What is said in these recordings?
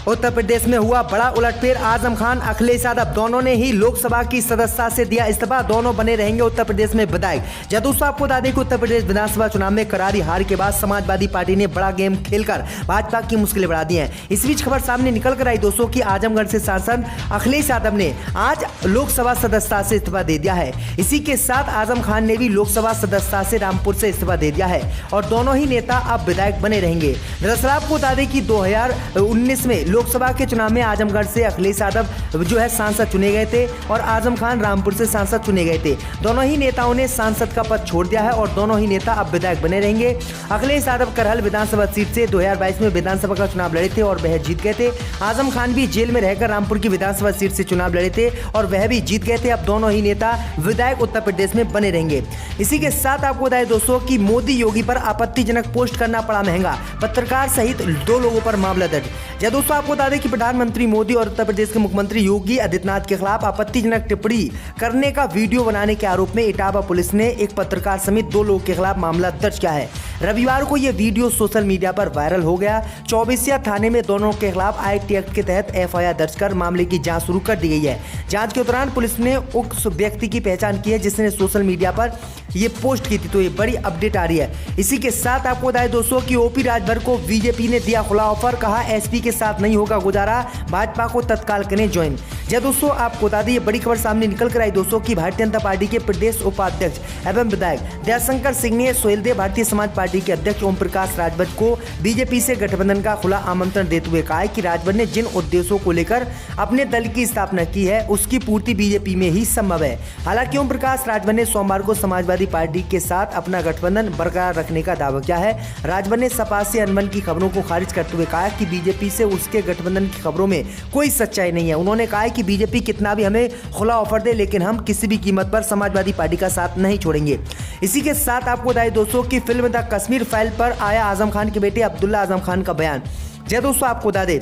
उत्तर प्रदेश में हुआ बड़ा उलटफेर। आजम खान, अखिलेश यादव दोनों ने ही लोकसभा की सदस्यता से दिया इस्तीफा। दोनों बने रहेंगे उत्तर प्रदेश में विधायक। जदूसो आपको बता दें कि उत्तर प्रदेश विधानसभा चुनाव में करारी हार के बाद समाजवादी पार्टी ने बड़ा गेम खेलकर भाजपा की मुश्किलें बढ़ा दी हैं। इस बीच खबर सामने निकल कर आई दोस्तों की आजमगढ़ से सांसद अखिलेश यादव ने आज लोकसभा सदस्यता से इस्तीफा दे दिया है। इसी के साथ आजम खान ने भी लोकसभा सदस्यता से रामपुर से इस्तीफा दे दिया है और दोनों ही नेता अब विधायक बने रहेंगे। दरअसल आपको बता दें कि 2019 में लोकसभा के चुनाव में आजमगढ़ से अखिलेश यादव जो है सांसद चुने गए थे और आजम खान रामपुर से सांसद चुने गए थे। दोनों ही नेताओं ने सांसद का पद छोड़ दिया है और दोनों ही नेता अब विधायक बने रहेंगे। अखिलेश यादव करहल विधानसभा सीट से 2022 में विधानसभा का चुनाव लड़े थे और वह जीत गए थे। आजम खान भी जेल में रहकर रामपुर की विधानसभा सीट से चुनाव लड़े थे और वह भी जीत गए थे। अब दोनों ही नेता विधायक उत्तर प्रदेश में बने रहेंगे। इसी के साथ आपको बताएं दोस्तों कि मोदी योगी पर आपत्तिजनक पोस्ट करना पड़ा महंगा, पत्रकार सहित 2 लोगों पर मामला दर्ज। दोस्तों आपको बता दें कि प्रधानमंत्री मोदी और उत्तर प्रदेश के मुख्यमंत्री योगी आदित्यनाथ के खिलाफ आपत्तिजनक टिप्पणी करने का वीडियो बनाने के आरोप में इटावा पुलिस ने एक पत्रकार समेत 2 लोगों के खिलाफ मामला दर्ज किया है। रविवार को यह वीडियो सोशल मीडिया पर वायरल हो गया। चौबीसिया थाने में दोनों के खिलाफ आईटी एक्ट के तहत एफआईआर दर्ज कर मामले की जांच शुरू कर दी गई है। जांच के दौरान पुलिस ने उक्त व्यक्ति की पहचान की है जिसने सोशल मीडिया पर ये पोस्ट की थी। तो ये बड़ी अपडेट आ रही है। इसी के साथ आपको बताएं दोस्तों कि ओपी राजभर को बीजेपी ने दिया खुला ऑफर, कहा एसपी के साथ नहीं होगा गुजारा, भाजपा को तत्काल करें ज्वाइन। दोस्तों आपको बता दें ये बड़ी खबर सामने निकल कर आई दोस्तों की भारतीय जनता पार्टी के प्रदेश उपाध्यक्ष एवं विधायक दयाशंकर सिंह ने सोहेलदेव भारतीय समाज पार्टी के अध्यक्ष ओम प्रकाश राजभर को बीजेपी से गठबंधन का खुला आमंत्रण देते हुए कहा है कि राजभर ने जिन उद्देश्यों को लेकर अपने दल की स्थापना की है उसकी पूर्ति बीजेपी में ही संभव है। हालांकि ओम प्रकाश राजभर ने सोमवार को समाजवादी पार्टी के साथ अपना गठबंधन बरकरार रखने का दावा किया है। राजभर ने सपा से अनबन की खबरों को खारिज करते हुए कहा कि बीजेपी से उसके गठबंधन की खबरों में कोई सच्चाई नहीं है। उन्होंने कहा कि बीजेपी कितना भी हमें खुला ऑफर दे लेकिन हम किसी भी कीमत पर समाजवादी पार्टी का साथ नहीं छोड़ेंगे। इसी के साथ आपको बताएं दोस्तों की फिल्म द कश्मीर फाइल पर आया आजम खान के बेटे अब्दुल्ला आजम खान का बयान। दोस्तों आपको बता दें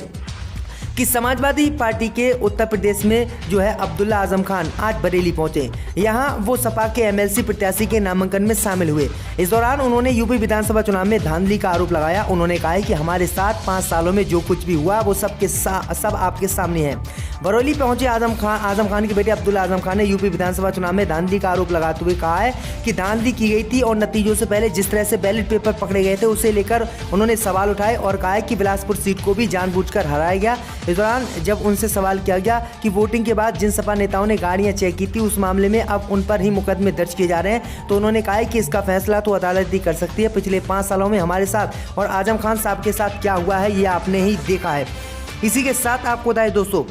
कि समाजवादी पार्टी के उत्तर प्रदेश में जो है अब्दुल्ला आजम खान आज बरेली पहुंचे। यहां वो सपा के एमएलसी प्रत्याशी के नामांकन में शामिल हुए। इस दौरान उन्होंने यूपी विधानसभा चुनाव में धांधली का आरोप लगाया। उन्होंने कहा है कि हमारे साथ 5 सालों में जो कुछ भी हुआ वो सब आपके सामने है। बरौली पहुंचे आजम खान के बेटे अब्दुल्ला आजम खान ने यूपी विधानसभा चुनाव में धांधली का आरोप लगाते हुए कहा है कि धांधली की गई थी और नतीजों से पहले जिस तरह से बैलेट पेपर पकड़े गए थे उसे लेकर उन्होंने सवाल उठाए और कहा है कि बिलासपुर सीट को भी जानबूझकर हराया गया। इस दौरान जब उनसे सवाल किया गया कि वोटिंग के बाद जिन सपा नेताओं ने गाड़ियां चेक की थी उस मामले में अब उन पर ही मुकदमे दर्ज किए जा रहे हैं, तो उन्होंने कहा है कि इसका फैसला तो अदालत ही कर सकती है। पिछले 5 सालों में हमारे साथ और आजम खान साहब के साथ क्या हुआ है ये आपने ही देखा है। इसी के साथ आपको बताएं दोस्तों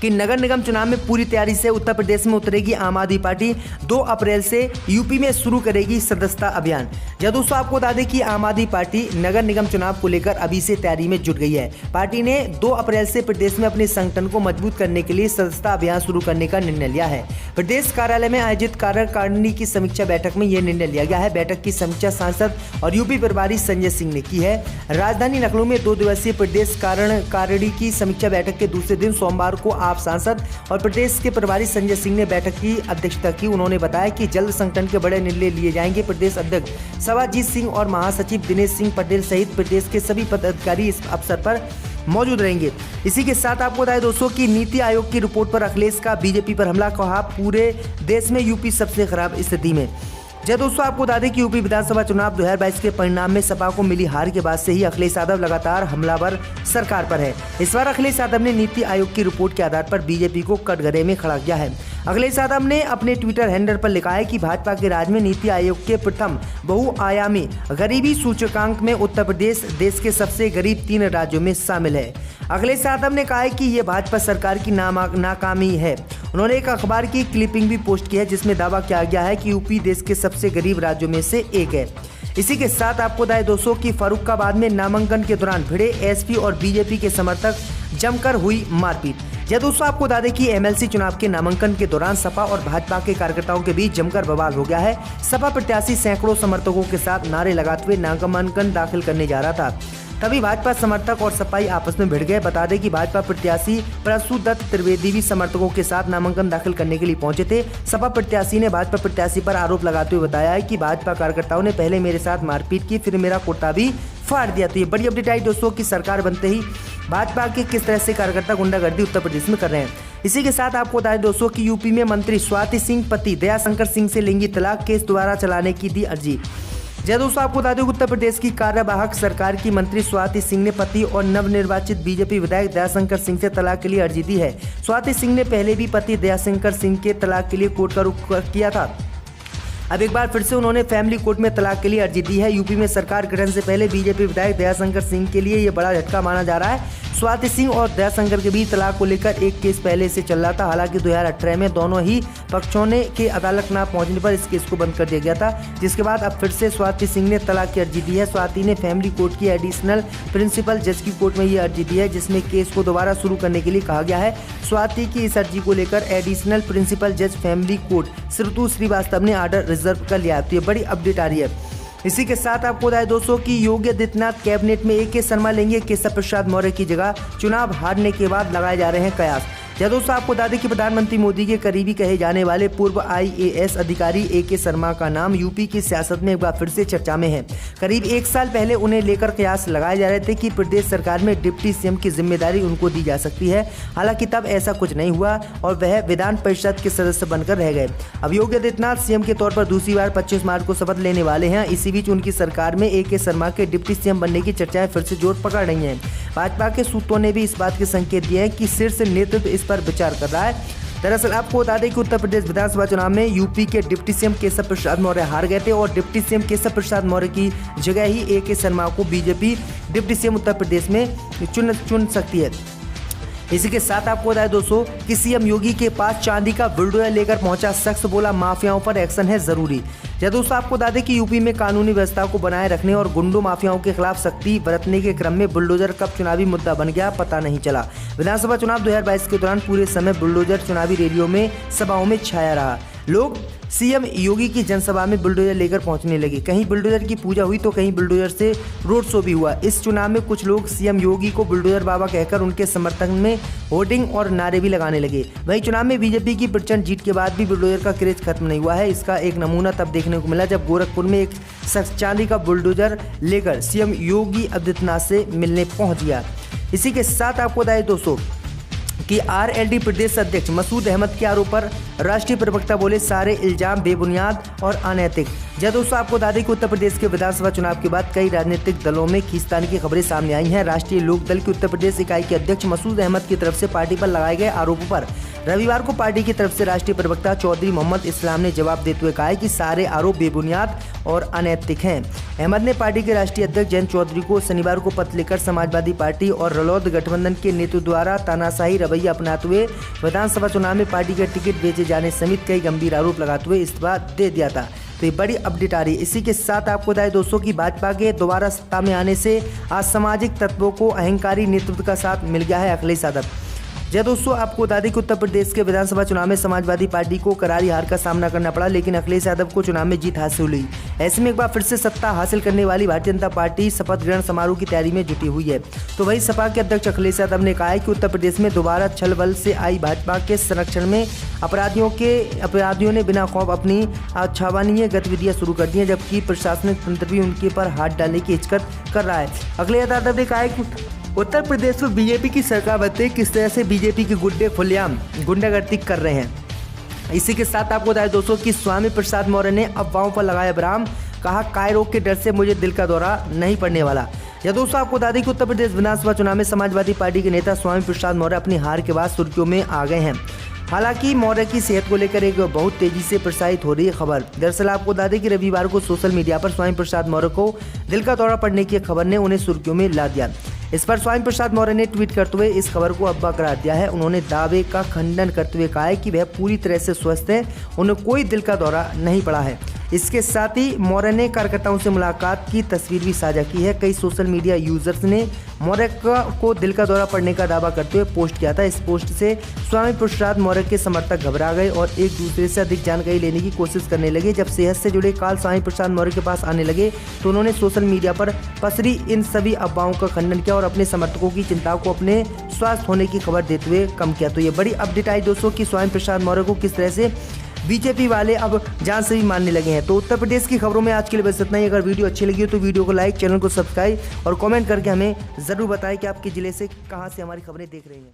कि नगर निगम चुनाव में पूरी तैयारी से उत्तर प्रदेश में उतरेगी आम आदमी पार्टी। 2 अप्रैल से यूपी में शुरू करेगी सदस्यता अभियान। दोस्तों आपको बता दें कि आम आदमी पार्टी नगर निगम चुनाव को लेकर अभी से तैयारी में जुट गई है। पार्टी ने 2 अप्रैल से प्रदेश में अपने संगठन को मजबूत करने के लिए सदस्यता अभियान शुरू करने का निर्णय लिया है। प्रदेश कार्यालय में आयोजित कार्यकारिणी की समीक्षा बैठक में यह निर्णय लिया गया है। बैठक की समीक्षा सांसद और यूपी प्रभारी संजय सिंह ने की है। राजधानी लखनऊ में 2 दिवसीय प्रदेश कार्यकारिणी की समीक्षा बैठक के दूसरे दिन सोमवार को आप सांसद और प्रदेश के प्रभारी संजय सिंह ने बैठक की अध्यक्षता की। उन्होंने बताया कि जल्द संगठन के बड़े निर्णय लिए जाएंगे। प्रदेश अध्यक्ष सवाजीत सिंह और महासचिव दिनेश सिंह पटेल सहित प्रदेश के सभी पदाधिकारी इस अवसर पर मौजूद रहेंगे। इसी के साथ आपको बताएं दोस्तों कि नीति आयोग की रिपोर्ट पर अखिलेश का बीजेपी पर हमला, कहा पूरे देश में यूपी सबसे खराब स्थिति में। दोस्तों आपको बता दें कि यूपी विधानसभा चुनाव 2022 के परिणाम में सपा को मिली हार के बाद से ही अखिलेश यादव लगातार हमलावर सरकार पर है। इस बार अखिलेश यादव ने नीति आयोग की रिपोर्ट के आधार पर बीजेपी को कटघरे में खड़ा किया है। अखिलेश यादव ने अपने ट्विटर हैंडल पर लिखा है कि भाजपा के राज में नीति आयोग के प्रथम बहुआयामी गरीबी सूचकांक में उत्तर प्रदेश देश के सबसे गरीब 3 राज्यों में शामिल है। अखिलेश यादव ने कहा है कि ये भाजपा सरकार की नाकामी है। उन्होंने एक अखबार की क्लिपिंग भी पोस्ट की है जिसमें दावा किया गया है कि यूपी देश के सबसे गरीब राज्यों में से एक है। इसी के साथ आपको बताएं दोस्तों कि फर्रुखाबाद में नामांकन के दौरान भिड़े एसपी और बीजेपी के समर्थक, जमकर हुई मारपीट। दोस्तों आपको बता दें कि एमएलसी चुनाव के नामांकन के दौरान सपा और भाजपा के कार्यकर्ताओं के बीच जमकर बवाल हो गया है। सपा प्रत्याशी सैकड़ों समर्थकों के साथ नारे लगाते हुए नामांकन दाखिल करने जा रहा था, तभी भाजपा समर्थक और सपाई आपस में भिड़ गए। बता दें कि भाजपा प्रत्याशी प्रसूदत्त त्रिवेदी भी समर्थकों के साथ नामांकन दाखिल करने के लिए पहुंचे थे। सपा प्रत्याशी ने भाजपा प्रत्याशी पर आरोप लगाते हुए बताया है कि भाजपा कार्यकर्ताओं ने पहले मेरे साथ मारपीट की, फिर मेरा कुर्ता भी फाड़ दिया। तो ये बड़ी अपडेट आई दोस्तों की सरकार बनते ही भाजपा के किस तरह से कार्यकर्ता गुंडागर्दी उत्तर प्रदेश में कर रहे हैं। इसी के साथ आपको बता दें दोस्तों कि यूपी में मंत्री स्वाति सिंह पति दयाशंकर सिंह से लेंगी तलाक केस दोबारा चलाने की दी अर्जी। जय दोस्तों, आपको बता दें उत्तर प्रदेश की कार्यवाहक सरकार की मंत्री स्वाति सिंह ने पति और नवनिर्वाचित बीजेपी विधायक दयाशंकर सिंह से तलाक के लिए अर्जी दी है। स्वाति सिंह ने पहले भी पति दयाशंकर सिंह के तलाक के लिए कोर्ट का रुख किया था। अब एक बार फिर से उन्होंने फैमिली कोर्ट में तलाक के लिए अर्जी दी है। यूपी में सरकार गठन से पहले बीजेपी विधायक दयाशंकर सिंह के लिए ये बड़ा झटका माना जा रहा है। स्वाति सिंह और दयाशंकर के बीच तलाक को लेकर एक केस पहले से चल रहा था। हालांकि 2018 में दोनों ही पक्षों ने के अदालत न पहुंचने पर इस केस को बंद कर दिया गया था, जिसके बाद अब फिर से स्वाति सिंह ने तलाक की अर्जी दी है। स्वाति ने फैमिली कोर्ट की एडिशनल प्रिंसिपल जज की कोर्ट में ये अर्जी दी है, जिसमें केस को दोबारा शुरू करने के लिए कहा गया है। स्वाति की इस अर्जी को लेकर एडिशनल प्रिंसिपल जज फैमिली कोर्ट श्रुतु श्रीवास्तव ने ऑर्डर रिजर्व कर लिया। तो ये बड़ी अपडेट आ रही है। इसी के साथ आपको बताएं दोस्तों कि योगी आदित्यनाथ कैबिनेट में ए.के. शर्मा लेंगे केशव प्रसाद मौर्य की जगह। चुनाव हारने के बाद लगाए जा रहे हैं कयास। या दोस्तों, आपको बता दें कि प्रधानमंत्री मोदी के करीबी कहे जाने वाले पूर्व IAS अधिकारी ए.के. शर्मा का नाम यूपी की सियासत में एक बार फिर से चर्चा में है। करीब 1 साल पहले उन्हें लेकर कयास लगाए जा रहे थे कि प्रदेश सरकार में डिप्टी सीएम की जिम्मेदारी उनको दी जा सकती है। हालांकि तब ऐसा कुछ नहीं हुआ और वह विधान परिषद के सदस्य बनकर रह गए। अब योगी आदित्यनाथ सीएम के तौर पर दूसरी बार 25 मार्च को शपथ लेने वाले हैं। इसी बीच उनकी सरकार में ए.के. शर्मा के डिप्टी सीएम बनने की चर्चाएं फिर से जोर पकड़ रही हैं। भाजपा के सूत्रों ने भी इस बात के संकेत दिए हैं कि शीर्ष नेतृत्व इस पर विचार कर रहा है। दरअसल आपको बता दें कि उत्तर प्रदेश विधानसभा चुनाव में यूपी के डिप्टी सीएम केशव प्रसाद मौर्य हार गए थे और डिप्टी सीएम केशव प्रसाद मौर्य की जगह ही ए.के. शर्मा को BJP deputy CM Uttar Pradesh में चुन सकती है। इसी के साथ आपको बताया दोस्तों कि सीएम योगी के पास चांदी का बुलडोजर लेकर पहुंचा शख्स बोला माफियाओं पर एक्शन है जरूरी। या दोस्तों, आपको बता दें कि यूपी में कानूनी व्यवस्था को बनाए रखने और गुंडों माफियाओं के खिलाफ सख्ती बरतने के क्रम में बुलडोजर कब चुनावी मुद्दा बन गया पता नहीं चला। विधानसभा चुनाव 2022 के दौरान पूरे समय बुलडोजर चुनावी रैलियों में सभाओं में छाया रहा। लोग सीएम योगी की जनसभा में बुलडोजर लेकर पहुंचने लगे। कहीं बुलडोजर की पूजा हुई तो कहीं बुलडोजर से रोड शो भी हुआ। इस चुनाव में कुछ लोग सीएम योगी को बुलडोजर बाबा कहकर उनके समर्थन में होर्डिंग और नारे भी लगाने लगे। वहीं चुनाव में बीजेपी की प्रचंड जीत के बाद भी बुलडोजर का क्रेज खत्म नहीं हुआ है। इसका एक नमूना तब देखने को मिला जब गोरखपुर में एक शख्स चांदी का बुलडोजर लेकर सीएम योगी आदित्यनाथ से मिलने पहुंच गया। इसी के साथ आपको बताएं दोस्तों कि RLD प्रदेश अध्यक्ष मसूद अहमद के आरोप पर राष्ट्रीय प्रवक्ता बोले सारे इल्जाम बेबुनियाद और अनैतिक। जब दोस्तों, आपको बता दें कि उत्तर प्रदेश के विधानसभा चुनाव के बाद कई राजनीतिक दलों में खींचतान की खबरें सामने आई हैं। राष्ट्रीय लोक दल की उत्तर प्रदेश इकाई के अध्यक्ष मसूद अहमद की तरफ से पार्टी पर लगाए गए आरोपों पर रविवार को पार्टी की तरफ से राष्ट्रीय प्रवक्ता चौधरी मोहम्मद इस्लाम ने जवाब देते हुए कहा है कि सारे आरोप बेबुनियाद और अनैतिक हैं। अहमद ने पार्टी के राष्ट्रीय अध्यक्ष जयंत चौधरी को शनिवार को पत्र लिखकर समाजवादी पार्टी और रालोद गठबंधन के नेतृत्व द्वारा तानाशाही रवैया अपनाते हुए विधानसभा चुनाव में पार्टी के टिकट बेचे जाने समेत कई गंभीर आरोप लगाते हुए इस्तीफा दे दिया था। तो ये बड़ी अपडेट आ रही है। इसी के साथ आपको बताएं दोस्तों कि भाजपा के दोबारा सत्ता में आने से असामाजिक तत्वों को अहंकारी नेतृत्व का साथ मिल गया है अखिलेश यादव। जय दोस्तों, आपको बता दें कि उत्तर प्रदेश के विधानसभा चुनाव में समाजवादी पार्टी को करारी हार का सामना करना पड़ा, लेकिन अखिलेश यादव को चुनाव में जीत हासिल हुई। ऐसे में एक बार फिर से सत्ता हासिल करने वाली भारतीय जनता पार्टी शपथ ग्रहण समारोह की तैयारी में जुटी हुई है। तो वही सपा के अध्यक्ष अखिलेश यादव ने कहा है कि उत्तर प्रदेश में दोबारा छल बल से आई भाजपा के संरक्षण में अपराधियों ने बिना खौफ अपनी अछावनीय गतिविधियां शुरू कर दी हैं, जबकि प्रशासनिक तंत्र भी उनके पर हाथ डालने की हिचकत कर रहा है। अखिलेश यादव ने कहा है कि उत्तर प्रदेश में बीजेपी की सरकार बनते किस तरह से बीजेपी के गुंडे खुलेआम गुंडागर्दी कर रहे हैं। इसी के साथ आपको बताया दोस्तों कि स्वामी प्रसाद मौर्य ने अफवाहों पर लगाया विराम, कहा काय रोग के डर से मुझे दिल का दौरा नहीं पड़ने वाला। या दोस्तों, आपको बता दें कि उत्तर प्रदेश विधानसभा चुनाव में समाजवादी पार्टी के नेता स्वामी प्रसाद मौर्य अपनी हार के बाद सुर्खियों में आ गए हैं। हालांकि मौर्य की सेहत को लेकर एक बहुत तेजी से प्रसारित हो रही है खबर। दरअसल आपको बता दें कि रविवार को सोशल मीडिया पर स्वामी प्रसाद मौर्य को दिल का दौरा पड़ने की खबर ने उन्हें सुर्खियों में ला दिया। इस पर स्वामी प्रसाद मौर्य ने ट्वीट करते हुए इस खबर को अफवाह करार दिया है। उन्होंने दावे का खंडन करते हुए कहा है कि वह पूरी तरह से स्वस्थ है, उन्हें कोई दिल का दौरा नहीं पड़ा है। इसके साथ ही मौर्य ने कार्यकर्ताओं से मुलाकात की तस्वीर भी साझा की है। कई सोशल मीडिया यूजर्स ने मौर्य को दिल का दौरा पड़ने का दावा करते हुए पोस्ट किया था। इस पोस्ट से स्वामी प्रसाद मौर्य के समर्थक घबरा गए और एक दूसरे से अधिक जानकारी लेने की कोशिश करने लगे। जब सेहत से जुड़े काल स्वामी प्रसाद मौर्य के पास आने लगे तो उन्होंने सोशल मीडिया पर पसरी इन सभी अफवाहों का खंडन किया और अपने समर्थकों की चिंताओं को अपने स्वास्थ्य होने की खबर देते हुए कम किया। तो ये बड़ी अपडेट आई दोस्तों कि स्वामी प्रसाद मौर्य को किस तरह से बीजेपी वाले अब जान से भी मानने लगे हैं। तो उत्तर प्रदेश की खबरों में आज के लिए बस इतना ही। अगर वीडियो अच्छी लगी हो तो वीडियो को लाइक, चैनल को सब्सक्राइब और कमेंट करके हमें ज़रूर बताएं कि आपके ज़िले से कहाँ से हमारी खबरें देख रहे हैं।